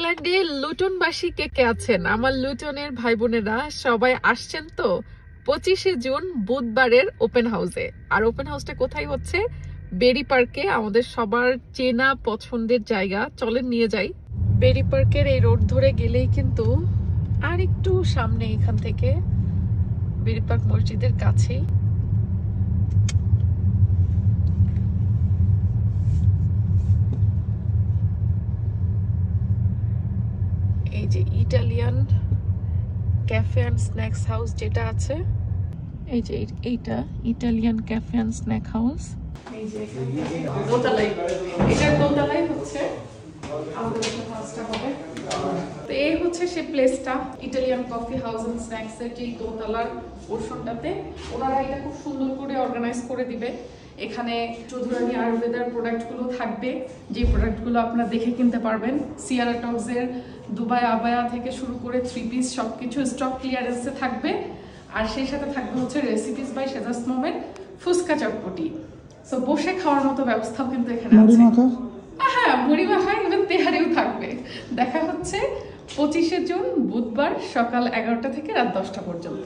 ইংল্যান্ডে লুটনবাসী কে কে আছেন? আমার লুটনের ভাই বোনেরা সবাই আসছেন তো 25শে জুন বুধবারের ওপেন হাউসে। আর ওপেন হাউসটা কোথায় হচ্ছে? বেরি পার্কে, আমাদের সবার চেনা পছন্দের জায়গা। চলেন নিয়ে যাই। বেরি পার্কের এই রোড ধরে গেলেই কিন্তু আর একটু সামনে, এখান থেকে বেরি পার্ক মসজিদের কাছেই এই যে Italian cafe and snacks house যেটা আছে, এই যে এইটা Italian cafe and snack house. এই যে দোতলাই, এটার দোতলাই হচ্ছে আমাদের হাউসটা হবে। তো এই হচ্ছে সেই প্লেসটা, Italian coffee house and snacks এর যে দোতলার পোর্শনটাতে ওনারা এটা খুব সুন্দর করে অর্গানাইজ করে দিবে। এখানে চৌধুরানী আয়ুর্বেদার প্রোডাক্টগুলো থাকবে, যে প্রোডাক্টগুলো আপনারা দেখে কিনতে পারবেন। সিয়ারা টক্সের দুবাই আবায়া থেকে শুরু করে 3 পিস সবকিছু স্টক ক্লিয়ারেন্সে থাকবে। আর সেই সাথে থাকবে হচ্ছে রেসিপিস বাই সেজাস মোমেন্ট, ফুচকা চটপটি। সো বসে খাওয়ার মতো ব্যবস্থাও কিন্তু এখানে আছে। হ্যাঁ, মুড়ি মাখা ইভেন তেহারিও থাকবে। দেখা হচ্ছে 25শে জুন বুধবার সকাল 11টা থেকে রাত 10টা পর্যন্ত।